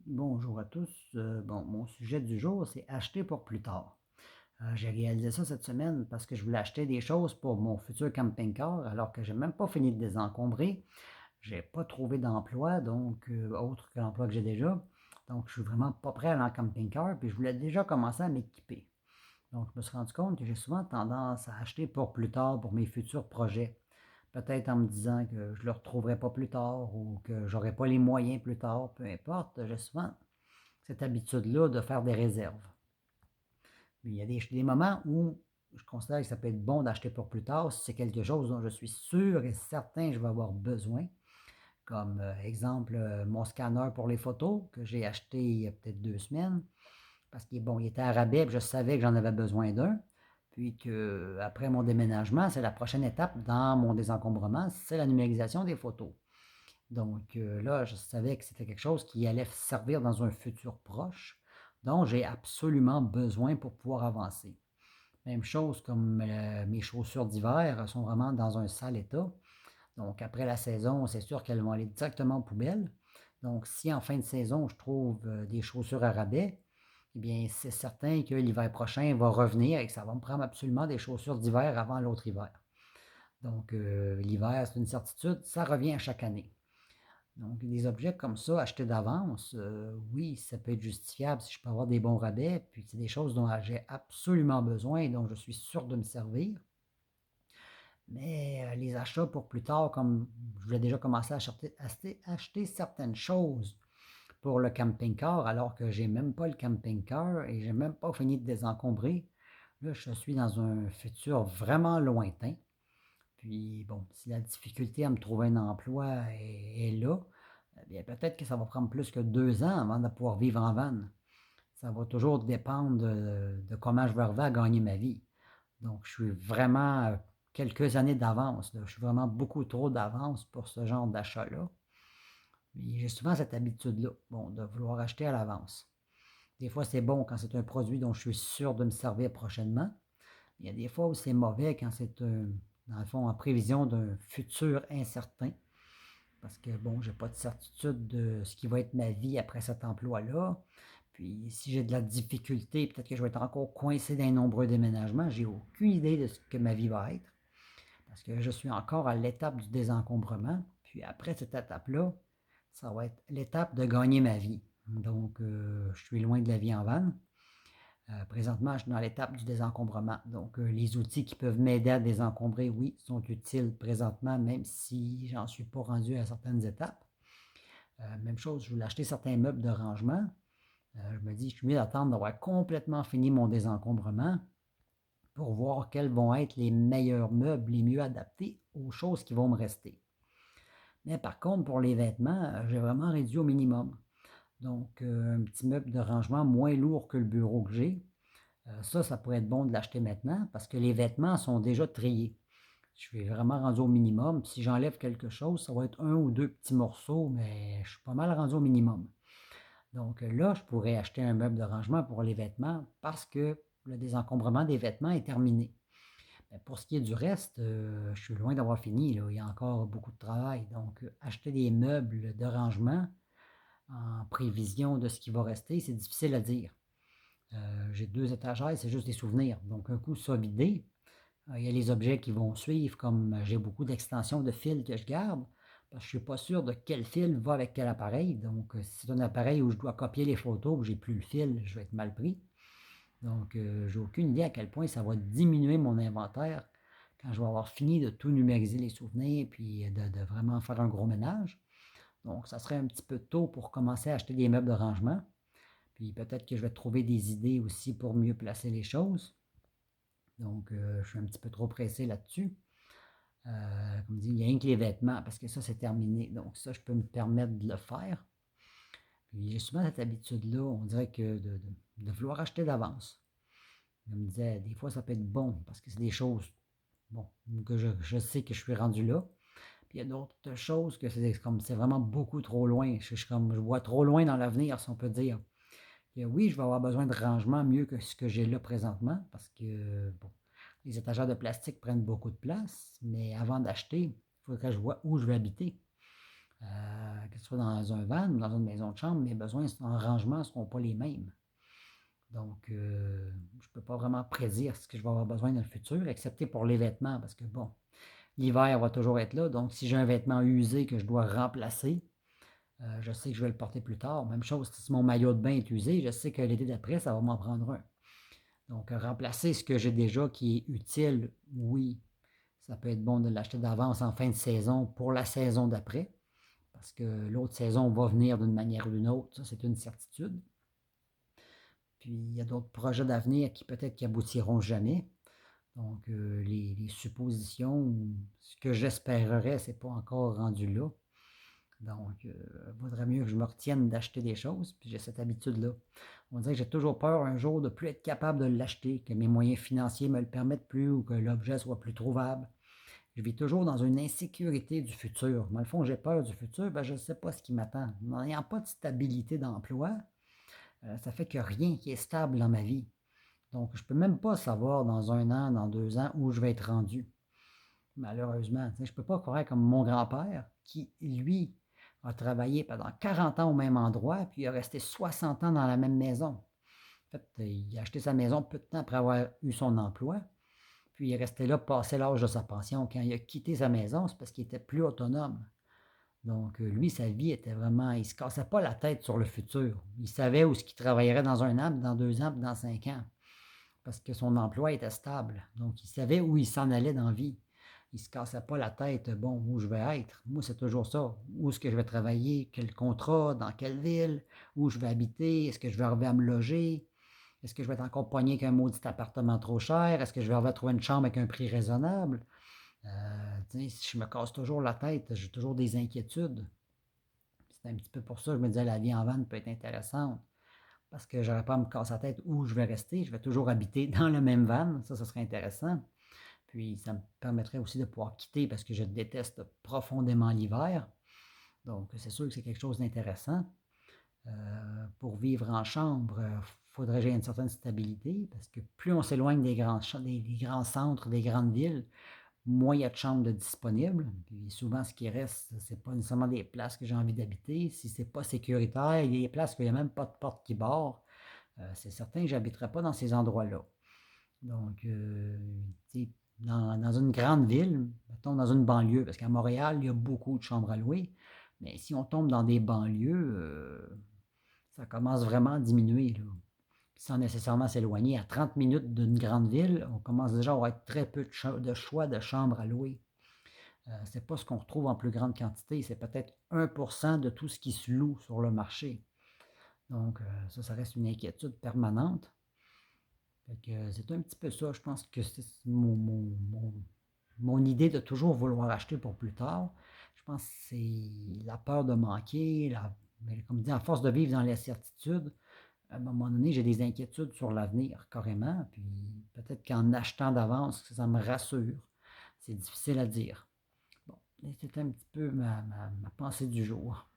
Bonjour à tous. Mon sujet du jour, c'est acheter pour plus tard. J'ai réalisé ça cette semaine parce que je voulais acheter des choses pour mon futur camping-car alors que j'ai même pas fini de désencombrer. J'ai pas trouvé d'emploi, donc autre que l'emploi que j'ai déjà. Donc, je suis vraiment pas prêt à aller en camping-car, puis je voulais déjà commencer à m'équiper. Donc, je me suis rendu compte que j'ai souvent tendance à acheter pour plus tard pour mes futurs projets. Peut-être en me disant que je ne le retrouverai pas plus tard ou que j'aurai pas les moyens plus tard, peu importe. J'ai souvent cette habitude-là de faire des réserves. Mais il y a des moments où je considère que ça peut être bon d'acheter pour plus tard si c'est quelque chose dont je suis sûr et certain que je vais avoir besoin. Comme exemple, mon scanner pour les photos que j'ai acheté il y a peut-être 2 semaines parce qu'il bon, il était à rabais, puis je savais que j'en avais besoin d'un. Puis que après mon déménagement, c'est la prochaine étape dans mon désencombrement, c'est la numérisation des photos. Donc là, je savais que c'était quelque chose qui allait servir dans un futur proche, dont j'ai absolument besoin pour pouvoir avancer. Même chose comme mes chaussures d'hiver sont vraiment dans un sale état. Donc après la saison, c'est sûr qu'elles vont aller directement aux poubelles. Donc si en fin de saison, je trouve des chaussures à rabais, eh bien c'est certain que l'hiver prochain va revenir et que ça va me prendre absolument des chaussures d'hiver avant l'autre hiver. Donc l'hiver, c'est une certitude, ça revient à chaque année. Donc, des objets comme ça, achetés d'avance, oui, ça peut être justifiable si je peux avoir des bons rabais, puis c'est des choses dont j'ai absolument besoin et dont je suis sûr de me servir. Mais les achats pour plus tard, comme je voulais déjà commencer à acheter certaines choses pour le camping-car, alors que j'ai même pas le camping-car et j'ai même pas fini de désencombrer, là, je suis dans un futur vraiment lointain. Puis bon, si la difficulté à me trouver un emploi est là, eh bien peut-être que ça va prendre plus que 2 ans avant de pouvoir vivre en van. Ça va toujours dépendre de comment je vais arriver à gagner ma vie. Donc, je suis vraiment quelques années d'avance, là. Je suis vraiment beaucoup trop d'avance pour ce genre d'achat-là. Puis j'ai souvent cette habitude-là, bon, de vouloir acheter à l'avance. Des fois, c'est bon quand c'est un produit dont je suis sûr de me servir prochainement. Il y a des fois où c'est mauvais quand c'est, dans le fond, en prévision d'un futur incertain. Parce que, bon, j'ai pas de certitude de ce qui va être ma vie après cet emploi-là. Puis, si j'ai de la difficulté, peut-être que je vais être encore coincé dans un nombreux déménagements. J'ai aucune idée de ce que ma vie va être. Parce que je suis encore à l'étape du désencombrement. Puis après cette étape-là, ça va être l'étape de gagner ma vie. Donc, je suis loin de la vie en van. Présentement, je suis dans l'étape du désencombrement. Donc, les outils qui peuvent m'aider à désencombrer, oui, sont utiles présentement, même si j'en suis pas rendu à certaines étapes. Même chose, je voulais acheter certains meubles de rangement. Je me dis, je suis mieux d'attendre d'avoir complètement fini mon désencombrement pour voir quels vont être les meilleurs meubles, les mieux adaptés aux choses qui vont me rester. Mais par contre, pour les vêtements, j'ai vraiment réduit au minimum. Donc, un petit meuble de rangement moins lourd que le bureau que j'ai. Ça pourrait être bon de l'acheter maintenant parce que les vêtements sont déjà triés. Je suis vraiment rendu au minimum. Si j'enlève quelque chose, ça va être un ou deux petits morceaux, mais je suis pas mal rendu au minimum. Donc là, je pourrais acheter un meuble de rangement pour les vêtements parce que le désencombrement des vêtements est terminé. Mais pour ce qui est du reste, je suis loin d'avoir fini, là. Il y a encore beaucoup de travail. Donc, acheter des meubles de rangement en prévision de ce qui va rester, c'est difficile à dire. J'ai 2 étagères, c'est juste des souvenirs. Donc, un coup ça vidé, il y a les objets qui vont suivre, comme j'ai beaucoup d'extensions de fils que je garde, parce que je ne suis pas sûr de quel fil va avec quel appareil. Donc, si c'est un appareil où je dois copier les photos, où j'ai plus le fil, je vais être mal pris. Donc, j'ai aucune idée à quel point ça va diminuer mon inventaire quand je vais avoir fini de tout numériser les souvenirs, puis de vraiment faire un gros ménage. Donc, ça serait un petit peu tôt pour commencer à acheter des meubles de rangement. Puis peut-être que je vais trouver des idées aussi pour mieux placer les choses. Donc, je suis un petit peu trop pressé là-dessus. Comme dit, il y a rien que les vêtements, parce que ça, c'est terminé. Donc, ça, je peux me permettre de le faire. Puis, j'ai souvent cette habitude-là, on dirait que de vouloir acheter d'avance. Je me disais, des fois, ça peut être bon, parce que c'est des choses, bon, que je sais que je suis rendu là. Puis, il y a d'autres choses que c'est comme, c'est vraiment beaucoup trop loin. Je vois trop loin dans l'avenir, si on peut dire. Et oui, je vais avoir besoin de rangement mieux que ce que j'ai là présentement parce que bon, les étagères de plastique prennent beaucoup de place, mais avant d'acheter, il faudrait que je vois où je vais habiter. Que ce soit dans un van ou dans une maison de chambre, mes besoins en rangement ne seront pas les mêmes. Donc, je ne peux pas vraiment prédire ce que je vais avoir besoin dans le futur, excepté pour les vêtements, parce que bon, l'hiver va toujours être là. Donc, si j'ai un vêtement usé que je dois remplacer, je sais que je vais le porter plus tard. Même chose, si mon maillot de bain est usé, je sais que l'été d'après, ça va m'en prendre un. Donc, remplacer ce que j'ai déjà qui est utile, oui, ça peut être bon de l'acheter d'avance en fin de saison pour la saison d'après, parce que l'autre saison va venir d'une manière ou d'une autre, ça c'est une certitude. Puis il y a d'autres projets d'avenir qui peut-être qui aboutiront jamais. Donc les suppositions, ce que j'espérerais, c'est pas encore rendu là. Donc, il vaudrait mieux que je me retienne d'acheter des choses, puis j'ai cette habitude-là. On dirait que j'ai toujours peur un jour de ne plus être capable de l'acheter, que mes moyens financiers ne me le permettent plus ou que l'objet soit plus trouvable. Je vis toujours dans une insécurité du futur. Dans le fond, j'ai peur du futur, ben, je ne sais pas ce qui m'attend. N'ayant pas de stabilité d'emploi, ça fait que rien qui est stable dans ma vie. Donc, je ne peux même pas savoir dans 1 an, dans 2 ans, où je vais être rendu. Malheureusement, je ne peux pas croire comme mon grand-père, qui, lui, a travaillé pendant 40 ans au même endroit, puis il a resté 60 ans dans la même maison. En fait, il a acheté sa maison peu de temps après avoir eu son emploi, puis il est resté là, passé l'âge de sa pension. Quand il a quitté sa maison, c'est parce qu'il était plus autonome. Donc, lui, sa vie était vraiment. Il ne se cassait pas la tête sur le futur. Il savait où ce qu'il travaillerait dans 1 an, dans 2 ans, puis dans 5 ans. Parce que son emploi était stable. Donc, il savait où il s'en allait dans la vie. Il ne se cassait pas la tête, bon, où je vais être. Moi, c'est toujours ça. Où est-ce que je vais travailler, quel contrat, dans quelle ville, où je vais habiter, est-ce que je vais arriver à me loger, est-ce que je vais être encore pogné avec un maudit appartement trop cher, est-ce que je vais arriver à trouver une chambre avec un prix raisonnable. Si je me casse toujours la tête, j'ai toujours des inquiétudes. C'est un petit peu pour ça que je me disais la vie en van peut être intéressante. Parce que je n'aurais pas à me casser la tête où je vais rester. Je vais toujours habiter dans le même van. Ça serait intéressant. Puis ça me permettrait aussi de pouvoir quitter parce que je déteste profondément l'hiver. Donc c'est sûr que c'est quelque chose d'intéressant. Pour vivre en chambre, il faudrait que j'ai une certaine stabilité parce que plus on s'éloigne des grands centres, des grandes villes, moins il y a de chambres de disponibles. Puis souvent, ce qui reste, c'est pas nécessairement des places que j'ai envie d'habiter. Si c'est pas sécuritaire, il y a des places où il n'y a même pas de porte qui barre. C'est certain que je n'habiterai pas dans ces endroits-là. Donc, dans une grande ville, mettons dans une banlieue, parce qu'à Montréal, il y a beaucoup de chambres à louer. Mais si on tombe dans des banlieues, ça commence vraiment à diminuer, là. Sans nécessairement s'éloigner. À 30 minutes d'une grande ville, on commence déjà à avoir très peu de choix de chambres à louer. Ce n'est pas ce qu'on retrouve en plus grande quantité. C'est peut-être 1% de tout ce qui se loue sur le marché. Donc, ça reste une inquiétude permanente. C'est un petit peu ça. Je pense que c'est mon idée de toujours vouloir acheter pour plus tard. Je pense que c'est la peur de manquer, mais comme dit, à force de vivre dans l'incertitude, à un moment donné, j'ai des inquiétudes sur l'avenir, carrément. Puis peut-être qu'en achetant d'avance, ça me rassure. C'est difficile à dire. Bon, c'est un petit peu ma pensée du jour.